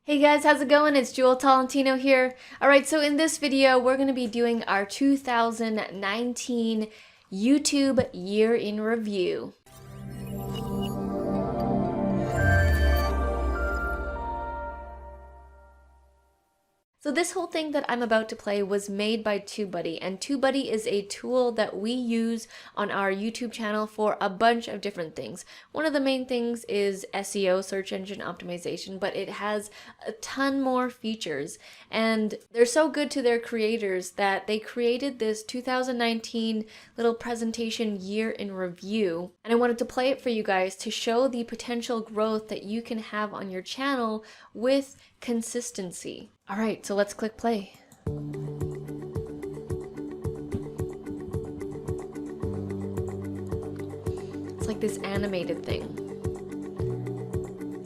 Hey guys, how's it going? It's Jewel Tolentino here. Alright, so in this video, we're going to be doing our 2019 YouTube Year in Review. So this whole thing that I'm about to play was made by Tubebuddy, and Tubebuddy is a tool that we use on our YouTube channel for a bunch of different things. One of the main things is SEO, search engine optimization, but it has a ton more features, and they're so good to their creators that they created this 2019 little presentation year in review, and I wanted to play it for you guys to show the potential growth that you can have on your channel with consistency. All right, so let's click play. It's like this animated thing.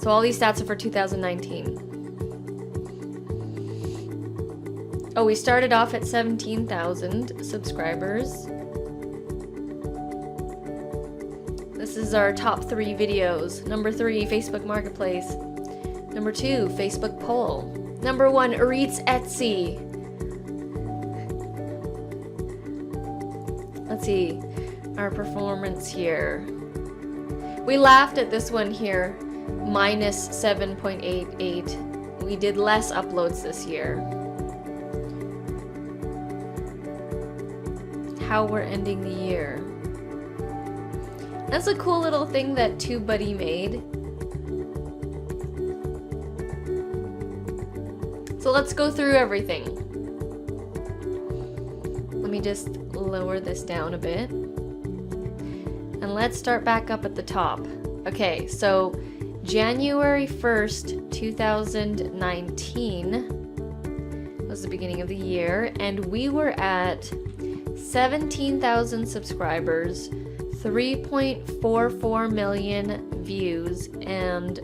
So all these stats are for 2019. Oh, we started off at 17,000 subscribers. This is our top 3 videos. Number 3, Facebook Marketplace. Number 2, Facebook poll. Number 1, Reets Etsy. Let's see our performance here. We laughed at this one here, minus 7.88. We did less uploads this year. How we're ending the year. That's a cool little thing that Tubebuddy made. So let's go through everything. Let me just lower this down a bit. And let's start back up at the top. Okay, so January 1st, 2019 was the beginning of the year, and we were at 17,000 subscribers, 3.44 million views, and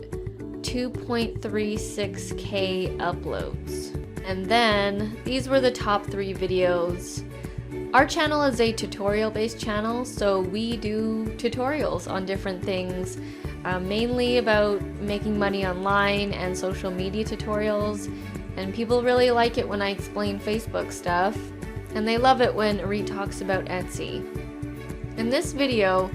2.36k uploads. And then these were the top 3 videos. Our channel is a tutorial based channel, so we do tutorials on different things, mainly about making money online and social media tutorials, and people really like it when I explain Facebook stuff, and they love it when Reet talks about Etsy. In this video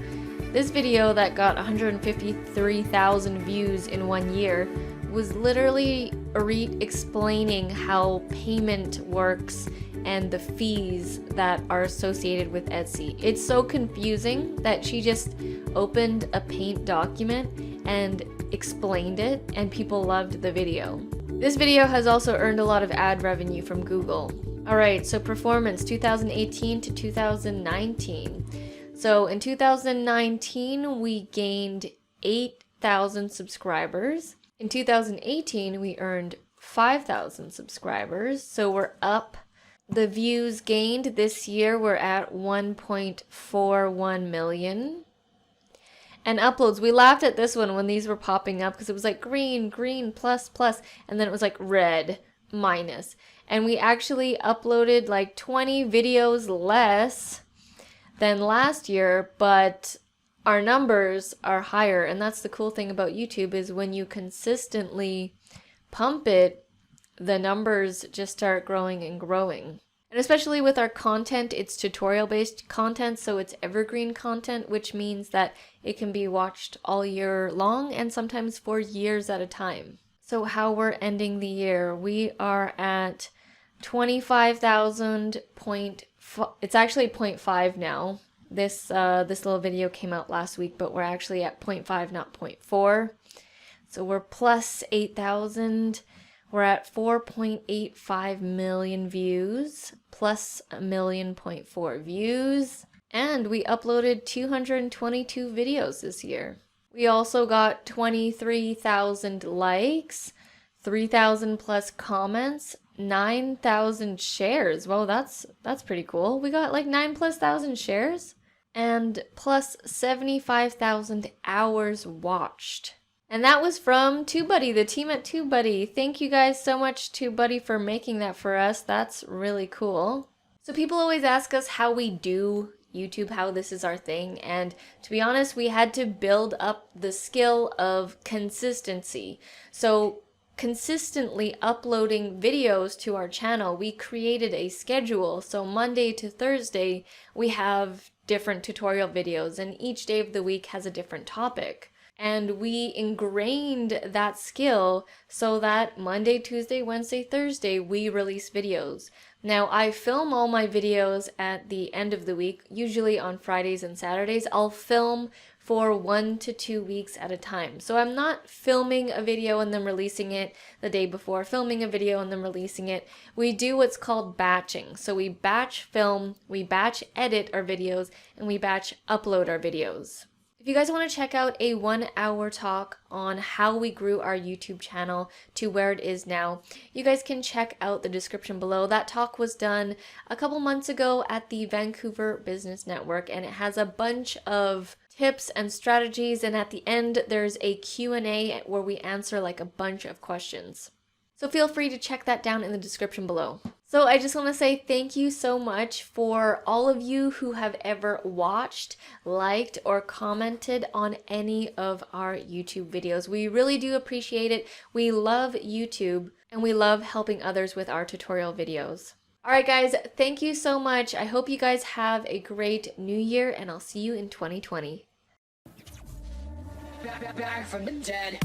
that got 153,000 views in 1 year was literally Reet explaining how payment works and the fees that are associated with Etsy. It's so confusing that she just opened a Paint document and explained it, and people loved the video. This video has also earned a lot of ad revenue from Google. Alright, so performance 2018 to 2019. So in 2019, we gained 8,000 subscribers. In 2018, we earned 5,000 subscribers. So we're up. The views gained this year were at 1.41 million. And uploads, we laughed at this one when these were popping up because it was like green, green, plus, plus, and then it was like red, minus. And we actually uploaded like 20 videos less than last year, but our numbers are higher, and that's the cool thing about YouTube is when you consistently pump it, the numbers just start growing and growing. And especially with our content, it's tutorial based content, so it's evergreen content, which means that it can be watched all year long and sometimes for years at a time. So how we're ending the year, we are at 25,000. It's actually 0.5 now. This little video came out last week, but we're actually at 0.5, not 0.4. So we're plus 8,000. We're at 4.85 million views, plus 1.4 million views. And we uploaded 222 videos this year. We also got 23,000 likes, 3,000 plus comments, 9,000 shares. Whoa, that's pretty cool. We got like 9,000+ shares and plus 75,000 hours watched. And that was from Tubebuddy, the team at Tubebuddy. Thank you guys so much, Tubebuddy, for making that for us. That's really cool. So people always ask us how we do YouTube, how this is our thing, and to be honest, we had to build up the skill of consistency. So consistently uploading videos to our channel, we created a schedule. So Monday to Thursday, we have different tutorial videos, and each day of the week has a different topic. And we ingrained that skill so that Monday, Tuesday, Wednesday, Thursday, we release videos. Now, I film all my videos at the end of the week, usually on Fridays and Saturdays. I'll film for 1 to 2 weeks at a time. So I'm not filming a video and then releasing it the day before, filming a video and then releasing it. We do what's called batching. So we batch film, we batch edit our videos, and we batch upload our videos. If you guys want to check out a 1-hour talk on how we grew our YouTube channel to where it is now, you guys can check out the description below. That talk was done a couple months ago at the Vancouver Business Network, and it has a bunch of tips and strategies, and at the end there's a Q&A where we answer like a bunch of questions. So feel free to check that down in the description below. So I just want to say thank you so much for all of you who have ever watched, liked, or commented on any of our YouTube videos. We really do appreciate it. We love YouTube, and we love helping others with our tutorial videos. Alright guys, thank you so much. I hope you guys have a great new year, and I'll see you in 2020. Back from the dead.